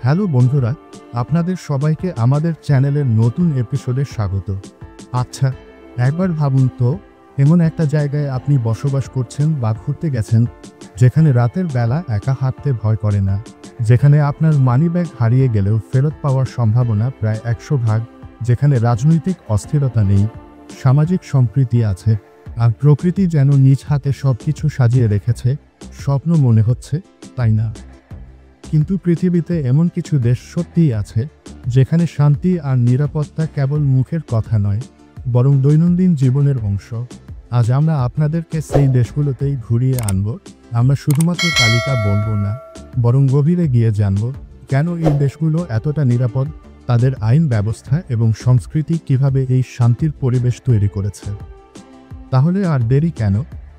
Hello বন্ধুরা, আপনাদের সবাইকে আমাদের চ্যানেলের নতুন এপিসোডে স্বাগত। আচ্ছা, একবার ভাবুন তো, এমন একটা জায়গায় আপনি বসবাস করছেন বা ঘুরতে গেছেন যেখানে রাতের বেলা একা হাঁটতে ভয় করে না, যেখানে আপনার মানিব্যাগ হারিয়ে গেলেও ফেরত পাওয়ার সম্ভাবনা প্রায় 100%, যেখানে রাজনৈতিক অস্থিরতা নেই, সামাজিক সম্প্রীতি আছে, আর প্রকৃতি যেন নিজ হাতে সবকিছু সাজিয়ে রেখেছে। স্বপ্ন মনে হচ্ছে, তাই না? কিন্তু পৃথিবীতে এমন কিছু দেশ সত্যিই আছে যেখানে শান্তি আর নিরাপত্তা কেবল মুখের কথা নয়, বরং দৈনন্দিন জীবনের অংশ। আজ আমরা আপনাদেরকে সেই দেশগুলোতেই ঘুরিয়ে আনব। আমরা শুধুমাত্র তালিকা বলবো না, বরং গভীরে গিয়ে জানব কেন এই দেশগুলো এতটা নিরাপদ, তাদের আইন ব্যবস্থা এবং সংস্কৃতি কিভাবে এই শান্তির পরিবেশ তৈরি করেছে। তাহলে আর দেরি কেন,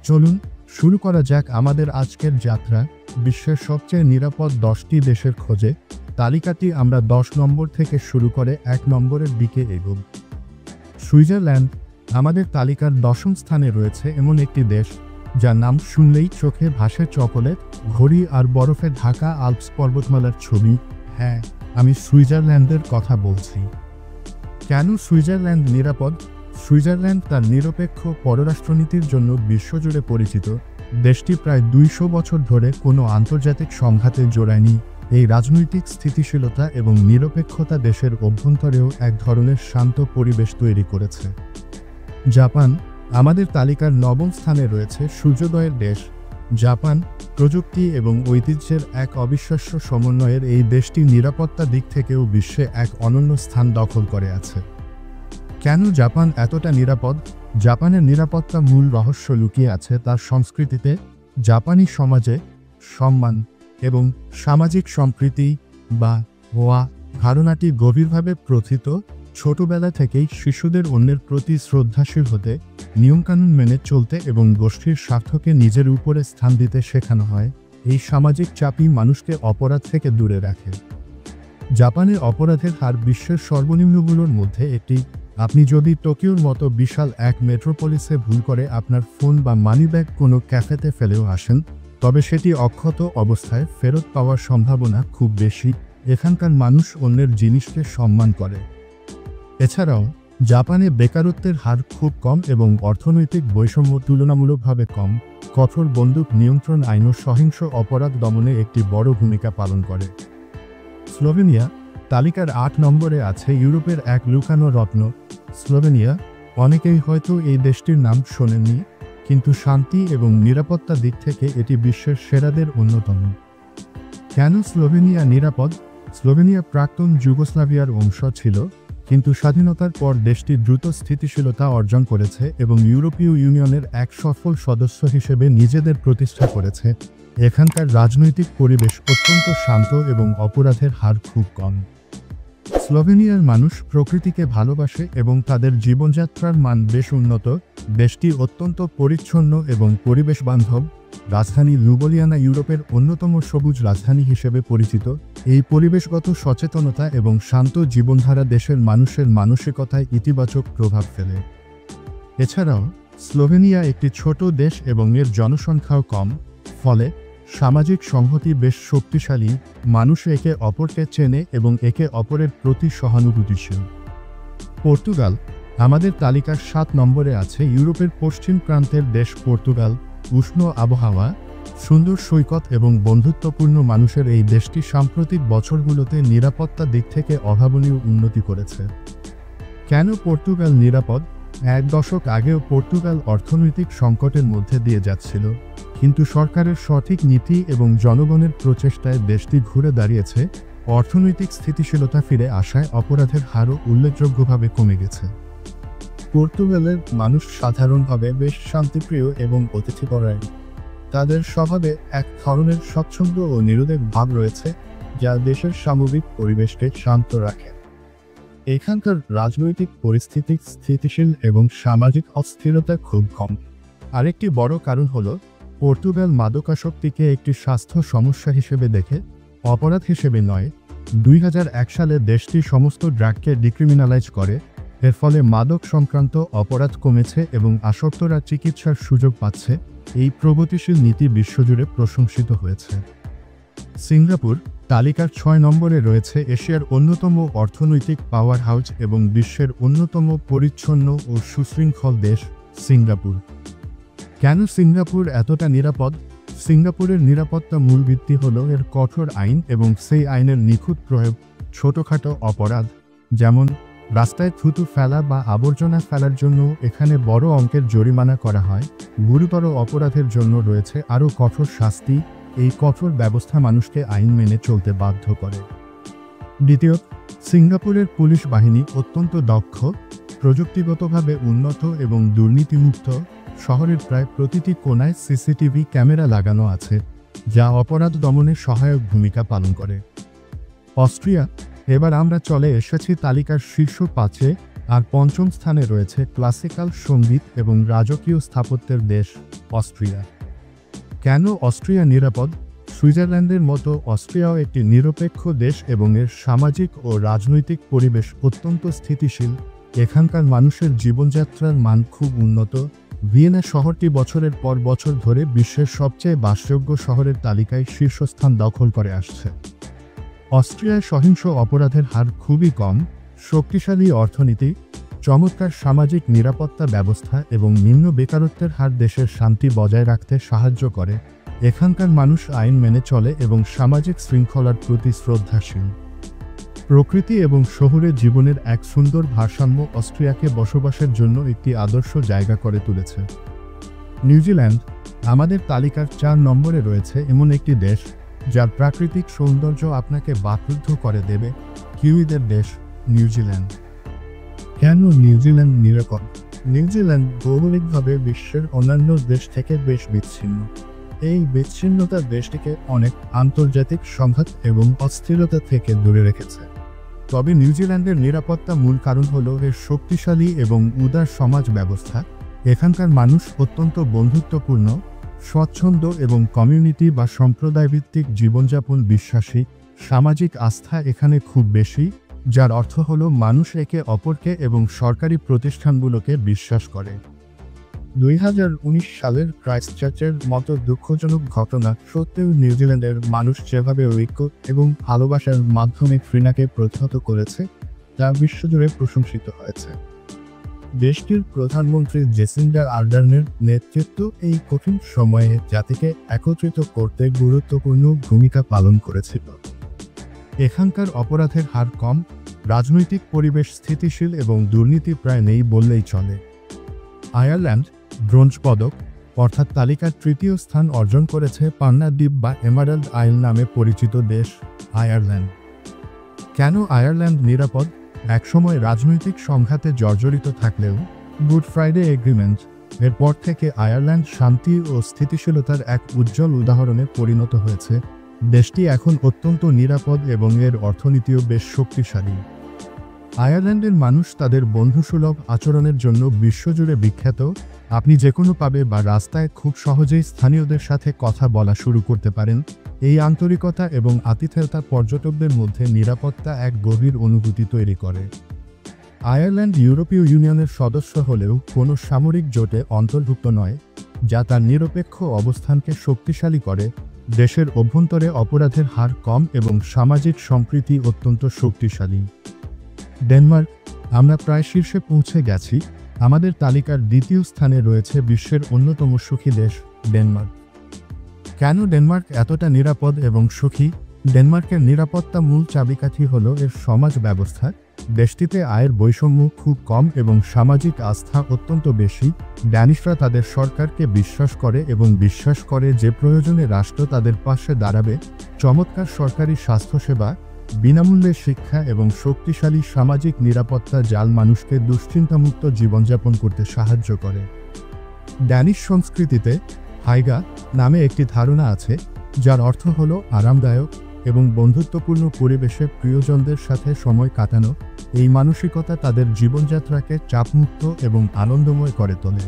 চলুন শুরু করা যাক আমাদের আজকের যাত্রা বিশ্বের সবচেয়ে নিরাপদ 10টি দেশের খোঁজে। তালিকাটি আমরা 10 নম্বর থেকে শুরু করে 1 নম্বরের দিকে এগোব। সুইজারল্যান্ড আমাদের তালিকার 10ম স্থানে রয়েছে এমন একটি দেশ যার নাম শুনলেই চোখে ভাসে চকোলেট, ঘড়ি আর বরফে ঢাকা আল্পস পর্বতমালার ছবি। হ্যাঁ, আমি সুইজারল্যান্ডের কথা বলছি। কেন সুইজারল্যান্ড নিরাপদ? সুইজারল্যান্ড তার নিরপেক্ষ পররাষ্ট্রনীতির জন্য বিশ্বজুড়ে পরিচিত। দেশটি প্রায় 200 বছর ধরে কোনো আন্তর্জাতিক সংঘাতে জড়ায়নি। এই রাজনৈতিক স্থিতিশীলতা এবং নিরপেক্ষতা দেশের অভ্যন্তরেও এক ধরনের শান্ত পরিবেশ তৈরি করেছে। জাপান আমাদের তালিকার 9ম স্থানে রয়েছে সূর্যোদয়ের দেশ। জাপান প্রযুক্তি এবং ঐতিহ্যের এক অবিশ্বাস্য সমন্বয়ের এই দেশটি নিরাপত্তা দিক থেকেও বিশ্বে এক অনন্য স্থান দখল করে আছে। কেন জাপান এতটা নিরাপদ? জাপানের নিরাপত্তা মূল রহস্য লুকিয়ে আছে তার সংস্কৃতিতে। জাপানি সমাজে সম্মান এবং সামাজিক সম্প্রীতি বা ওয়া ধারণাটি গভীরভাবে প্রথিত। ছোটবেলা থেকেই শিশুদের অন্যের প্রতি শ্রদ্ধাশীল হতে, নিয়মকানুন মেনে চলতে এবং গোষ্ঠীর স্বার্থকে নিজের উপরে স্থান দিতে শেখানো হয়। এই সামাজিক চাপই মানুষকে অপরাধ থেকে দূরে রাখে। জাপানের অপরাধের হার বিশ্বের সর্বনিম্নগুলোর মধ্যে একটি। আপনি যদি টোকিওর মতো বিশাল এক মেট্রোপলিসে ভুল করে আপনার ফোন বা মানিব্যাগ কোনো ক্যাফেতে ফেলেও আসেন, তবে সেটি অক্ষত অবস্থায় ফেরত পাওয়ার সম্ভাবনা খুব বেশি। এখানকার মানুষ অন্যের জিনিসকে সম্মান করে। এছাড়াও জাপানে বেকারত্বের হার খুব কম এবং অর্থনৈতিক বৈষম্য তুলনামূলকভাবে কম। কঠোর বন্দুক নিয়ন্ত্রণ আইনও সহিংস অপরাধ দমনে একটি বড় ভূমিকা পালন করে। স্লোভেনিয়া তালিকার 8 নম্বরে আছে ইউরোপের এক লুকানো রত্ন। স্লোভেনিয়া, অনেকেই হয়তো এই দেশটির নাম শোনেননি, কিন্তু শান্তি এবং নিরাপত্তা দিক থেকে এটি বিশ্বের সেরাদের অন্যতম। কেন স্লোভেনিয়া নিরাপদ? স্লোভেনিয়া প্রাক্তন যুগোস্লাভিয়ার অংশ ছিল, কিন্তু স্বাধীনতার পর দেশটি দ্রুত স্থিতিশীলতা অর্জন করেছে এবং ইউরোপীয় ইউনিয়নের এক সফল সদস্য হিসেবে নিজেদের প্রতিষ্ঠা করেছে। এখানকার রাজনৈতিক পরিবেশ অত্যন্ত শান্ত এবং অপরাধের হার খুব কম। স্লোভেনিয়ার মানুষ প্রকৃতিকে ভালোবাসে এবং তাদের জীবনযাত্রার মান বেশ উন্নত। দেশটি অত্যন্ত পরিচ্ছন্ন এবং পরিবেশ বান্ধব। রাজধানী লুবলিয়ানা ইউরোপের অন্যতম সবুজ রাজধানী হিসেবে পরিচিত। এই পরিবেশগত সচেতনতা এবং শান্ত জীবনধারা দেশের মানুষের মানসিকতায় ইতিবাচক প্রভাব ফেলে। এছাড়াও স্লোভেনিয়া একটি ছোট দেশ এবং এর জনসংখ্যাও কম, ফলে সামাজিক সংহতি বেশ শক্তিশালী। মানুষ একে অপরকে চেনে এবং একে অপরের প্রতি সহানুভূতিশীল। পর্তুগাল আমাদের তালিকার 7 নম্বরে আছে ইউরোপের পশ্চিম প্রান্তের দেশ পর্তুগাল। উষ্ণ আবহাওয়া, সুন্দর সৈকত এবং বন্ধুত্বপূর্ণ মানুষের এই দেশটি সাম্প্রতিক বছরগুলোতে নিরাপত্তা দিক থেকে অভাবনীয় উন্নতি করেছে। কেন পর্তুগাল নিরাপদ? 1 দশক আগেও পর্তুগাল অর্থনৈতিক সংকটের মধ্যে দিয়ে যাচ্ছিল, কিন্তু সরকারের সঠিক নীতি এবং জনগণের প্রচেষ্টায় দেশটি ঘুরে দাঁড়িয়েছে। অর্থনৈতিক স্থিতিশীলতা ফিরে আসায় অপরাধের হারও উল্লেখযোগ্যভাবে কমে গেছে। পর্তুগালের মানুষ সাধারণভাবে বেশ শান্তিপ্রিয় এবং অতিথিপরায়ণ। তাদের স্বভাবে এক ধরনের স্বচ্ছন্দ ও নিরুদ্বেগ ভাব রয়েছে, যা দেশের সামগ্রিক পরিবেশকে শান্ত রাখে। এখানকার রাজনৈতিক পরিস্থিতি স্থিতিশীল এবং সামাজিক অস্থিরতা খুব কম। আরেকটি বড় কারণ হল পর্তুগাল মাদকাসক্তিকে একটি স্বাস্থ্য সমস্যা হিসেবে দেখে, অপরাধ হিসেবে নয়। 2001 সালে দেশটি সমস্ত ড্রাগকে ডিক্রিমিনালাইজ করে। এর ফলে মাদক সংক্রান্ত অপরাধ কমেছে এবং আসক্তরা চিকিৎসার সুযোগ পাচ্ছে। এই প্রগতিশীল নীতি বিশ্বজুড়ে প্রশংসিত হয়েছে। সিঙ্গাপুর তালিকার ৬ নম্বরে রয়েছে এশিয়ার অন্যতম অর্থনৈতিক পাওয়ার হাউস এবং বিশ্বের অন্যতম পরিচ্ছন্ন ও সুশৃঙ্খল দেশ সিঙ্গাপুর। কেন সিঙ্গাপুর এতটা নিরাপদ? সিঙ্গাপুরের নিরাপত্তা মূল ভিত্তি হল এর কঠোর আইন এবং সেই আইনের নিখুঁত প্রয়োগ। ছোটখাটো অপরাধ যেমন রাস্তায় থুতু ফেলা বা আবর্জনা ফেলার জন্য এখানে বড় অঙ্কের জরিমানা করা হয়। গুরুতর অপরাধের জন্য রয়েছে আরও কঠোর শাস্তি। এই কঠোর ব্যবস্থা মানুষকে আইন মেনে চলতে বাধ্য করে। দ্বিতীয়, সিঙ্গাপুরের পুলিশ বাহিনী অত্যন্ত দক্ষ, প্রযুক্তিগতভাবে উন্নত এবং দুর্নীতিমুক্ত। শহরের প্রায় প্রতিটি কোণায় সিসিটিভি ক্যামেরা লাগানো আছে, যা অপরাধ দমনে সহায়ক ভূমিকা পালন করে। অস্ট্রিয়া। এবার আমরা চলে এসেছি তালিকার শীর্ষ ৫-এ, আর পঞ্চম স্থানে রয়েছে ক্লাসিক্যাল সঙ্গীত এবং রাজকীয় স্থাপত্যের দেশ অস্ট্রিয়া। কেন অস্ট্রিয়া নিরাপদ? সুইজারল্যান্ডের মতো অস্ট্রিয়াও একটি নিরপেক্ষ দেশ এবং এর সামাজিক ও রাজনৈতিক পরিবেশ অত্যন্ত স্থিতিশীল। এখানকার মানুষের জীবনযাত্রার মান খুব উন্নত। ভিয়েনা শহরটি বছরের পর বছর ধরে বিশ্বের সবচেয়ে বাসযোগ্য শহরের তালিকায় শীর্ষস্থান দখল করে আসছে। অস্ট্রিয়ায় সহিংস অপরাধের হার খুবই কম, শক্তিশালী অর্থনীতি, চমৎকার সামাজিক নিরাপত্তা ব্যবস্থা এবং নিম্ন বেকারত্বের হার দেশের শান্তি বজায় রাখতে সাহায্য করে। এখানকার মানুষ আইন মেনে চলে এবং সামাজিক শৃঙ্খলার প্রতি শ্রদ্ধাশীল। প্রকৃতি এবং শহুরে জীবনের এক সুন্দর ভারসাম্য অস্ট্রিয়াকে বসবাসের জন্য একটি আদর্শ জায়গা করে তুলেছে। নিউজিল্যান্ড। আমাদের তালিকার ৪ নম্বরে রয়েছে এমন একটি দেশ যার প্রাকৃতিক সৌন্দর্য আপনাকে বাকরুদ্ধ করে দেবে, কিউইদের দেশ নিউজিল্যান্ড। কেন নিউজিল্যান্ড নিরাপদ? নিউজিল্যান্ড ভৌগোলিকভাবে বিশ্বের অন্যান্য দেশ থেকে বেশ বিচ্ছিন্ন। এই বিচ্ছিন্নতা দেশটিকে অনেক আন্তর্জাতিক সংঘাত এবং অস্থিরতা থেকে দূরে রেখেছে। তবে নিউজিল্যান্ডের নিরাপত্তা মূল কারণ হল এর শক্তিশালী এবং উদার সমাজ ব্যবস্থা। এখানকার মানুষ অত্যন্ত বন্ধুত্বপূর্ণ, স্বচ্ছন্দ এবং কমিউনিটি বা সম্প্রদায়ভিত্তিক জীবনযাপন বিশ্বাসী। সামাজিক আস্থা এখানে খুব বেশি, যার অর্থ হল মানুষ একে অপরকে এবং সরকারি প্রতিষ্ঠানগুলোকে বিশ্বাস করে। ২০১৯ সালের ক্রাইস্টচার্চের মতো দুঃখজনক ঘটনা সত্ত্বেও নিউজিল্যান্ডের মানুষ যেভাবে ঐক্য এবং ভালোবাসার মাধ্যমে ঘৃণাকে প্রতিহত করেছে তা বিশ্বজুড়ে প্রশংসিত হয়েছে। দেশটির প্রধানমন্ত্রী জেসিন্ডা আর্ডার্নের নেতৃত্ব এই কঠিন সময়ে জাতিকে একত্রিত করতে গুরুত্বপূর্ণ ভূমিকা পালন করেছিল। এখানকার অপরাধের হার কম, রাজনৈতিক পরিবেশ স্থিতিশীল এবং দুর্নীতি প্রায় নেই বললেই চলে। আয়ারল্যান্ড। ব্রোঞ্জ পদক অর্থাৎ তালিকার ৩য় স্থান অর্জন করেছে পান্না দ্বীপ বা এমারাল্ড আইল নামে পরিচিত দেশ আয়ারল্যান্ড। কেন আয়ারল্যান্ড নিরাপদ? একসময় রাজনৈতিক সংঘাতে জর্জরিত থাকলেও গুড ফ্রাইডে এগ্রিমেন্ট এর পর থেকে আয়ারল্যান্ড শান্তি ও স্থিতিশীলতার এক উজ্জ্বল উদাহরণে পরিণত হয়েছে। দেশটি এখন অত্যন্ত নিরাপদ এবং এর অর্থনীতিও বেশ শক্তিশালী। আয়ারল্যান্ডের মানুষ তাদের বন্ধুসুলভ আচরণের জন্য বিশ্বজুড়ে বিখ্যাত। আপনি যে কোনো পাবে বা রাস্তায় খুব সহজেই স্থানীয়দের সাথে কথা বলা শুরু করতে পারেন। এই আন্তরিকতা এবং আতিথেয়তা পর্যটকদের মধ্যে নিরাপত্তা এক গভীর অনুভূতি তৈরি করে। আয়ারল্যান্ড ইউরোপীয় ইউনিয়নের সদস্য হলেও কোনো সামরিক জোটে অন্তর্ভুক্ত নয়, যা তার নিরপেক্ষ অবস্থানকে শক্তিশালী করে। দেশের অভ্যন্তরে অপরাধের হার কম এবং সামাজিক সম্প্রীতি অত্যন্ত শক্তিশালী। ডেনমার্ক। আমরা প্রায় শীর্ষে পৌঁছে গেছি। আমাদের তালিকার ২য় স্থানে রয়েছে বিশ্বের অন্যতম সুখী দেশ ডেনমার্ক। কেন ডেনমার্ক এতটা নিরাপদ এবং সুখী? ডেনমার্কের নিরাপত্তা মূল চাবিকাঠি হল এর সমাজ ব্যবস্থা। দেশটিতে আয়ের বৈষম্য খুব কম এবং সামাজিক আস্থা অত্যন্ত বেশি। ড্যানিশরা তাদের সরকারকে বিশ্বাস করে এবং বিশ্বাস করে যে প্রয়োজনে রাষ্ট্র তাদের পাশে দাঁড়াবে। চমৎকার সরকারি স্বাস্থ্যসেবা, বিনামূল্যে শিক্ষা এবং শক্তিশালী সামাজিক নিরাপত্তা জাল মানুষকে দুশ্চিন্তামুক্ত জীবনযাপন করতে সাহায্য করে। ড্যানিশ সংস্কৃতিতে হাইগা নামে একটি ধারণা আছে, যার অর্থ হল আরামদায়ক এবং বন্ধুত্বপূর্ণ পরিবেশে প্রিয়জনদের সাথে সময় কাটানো। এই মানসিকতা তাদের জীবনযাত্রাকে চাপমুক্ত এবং আনন্দময় করে তোলে।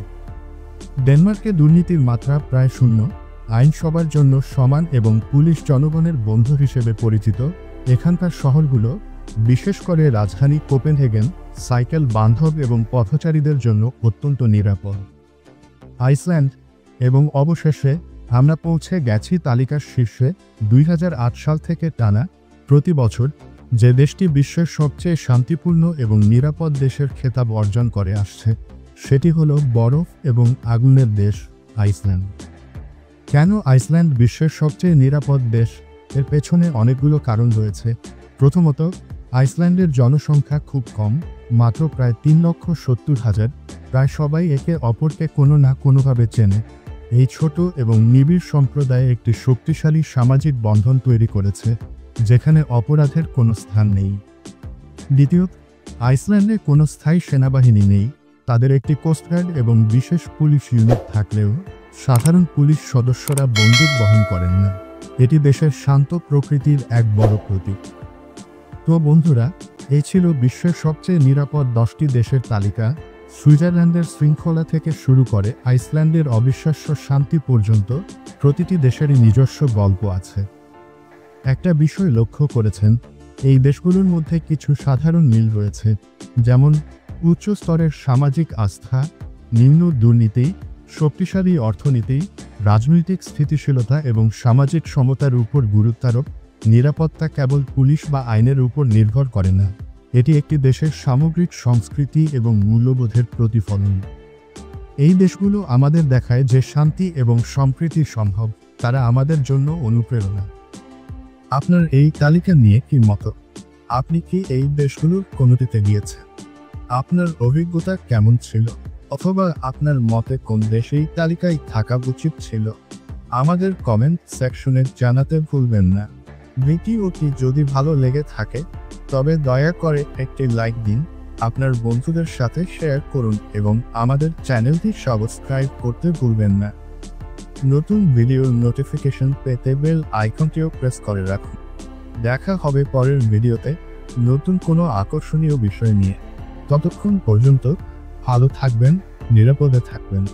ডেনমার্কে দুর্নীতির মাত্রা প্রায় শূন্য, আইন সবার জন্য সমান এবং পুলিশ জনগণের বন্ধু হিসেবে পরিচিত। এখানকার শহরগুলো, বিশেষ করে রাজধানী কোপেনহেগেন, সাইকেল বান্ধব এবং পথচারীদের জন্য অত্যন্ত নিরাপদ। আইসল্যান্ড। এবং অবশেষে আমরা পৌঁছে গেছি তালিকার শীর্ষে। ২০০৮ সাল থেকে টানা প্রতি বছর যে দেশটি বিশ্বের সবচেয়ে শান্তিপূর্ণ এবং নিরাপদ দেশের খেতাব অর্জন করে আসছে সেটি হলো বরফ এবং আগুনের দেশ আইসল্যান্ড। কেন আইসল্যান্ড বিশ্বের সবচেয়ে নিরাপদ দেশ? এর পেছনে অনেকগুলো কারণ রয়েছে। প্রথমত, আইসল্যান্ডের জনসংখ্যা খুব কম, মাত্র প্রায় 3,70,000। প্রায় সবাই একে অপরকে কোনো না কোনোভাবে চেনে। এই ছোট এবং নিবিড় সম্প্রদায় একটি শক্তিশালী সামাজিক বন্ধন তৈরি করেছে, যেখানে অপরাধের কোনো স্থান নেই। দ্বিতীয়ত, আইসল্যান্ডে কোনো স্থায়ী সেনাবাহিনী নেই। তাদের একটি কোস্টগার্ড এবং বিশেষ পুলিশ ইউনিট থাকলেও সাধারণ পুলিশ সদস্যরা বন্দুক বহন করেন না। এটি দেশের শান্ত প্রকৃতির এক বড় প্রতীক। তো বন্ধুরা, এই ছিল বিশ্বের সবচেয়ে নিরাপদ 10টি দেশের তালিকা। সুইজারল্যান্ডের শৃঙ্খলা থেকে শুরু করে আইসল্যান্ডের অবিশ্বাস্য শান্তি পর্যন্ত প্রতিটি দেশেরই নিজস্ব গল্প আছে। একটা বিষয় লক্ষ্য করেছেন, এই দেশগুলোর মধ্যে কিছু সাধারণ মিল রয়েছে, যেমন উচ্চ স্তরের সামাজিক আস্থা, নিম্ন দুর্নীতি, শক্তিশালী অর্থনীতি, রাজনৈতিক স্থিতিশীলতা এবং সামাজিক সমতার উপর গুরুত্বারোপ। নিরাপত্তা কেবল পুলিশ বা আইনের উপর নির্ভর করে না, এটি একটি দেশের সামগ্রিক সংস্কৃতি এবং মূল্যবোধের প্রতিফলন। এই দেশগুলো আমাদের দেখায় যে শান্তি এবং সম্প্রীতি সম্ভব। তারা আমাদের জন্য অনুপ্রেরণা। আপনার এই তালিকা নিয়ে কি মত? আপনি কি এই দেশগুলোর কোনোটিতে গিয়েছেন? আপনার অভিজ্ঞতা কেমন ছিল? অথবা আপনার মতে কোন দেশ এই তালিকায় থাকা উচিত ছিল? আমাদের কমেন্ট সেকশনে জানাতে ভুলবেন না। ভিডিওটি যদি ভালো লেগে থাকে তবে দয়া করে একটি লাইক দিন, আপনার বন্ধুদের সাথে শেয়ার করুন এবং আমাদের চ্যানেলটি সাবস্ক্রাইব করতে ভুলবেন না। নতুন ভিডিওর নোটিফিকেশন পেতে বেল আইকনটিও প্রেস করে রাখুন। দেখা হবে পরের ভিডিওতে নতুন কোনো আকর্ষণীয় বিষয় নিয়ে। ততক্ষণ পর্যন্ত ভালো থাকবেন, নিরাপদে থাকবেন।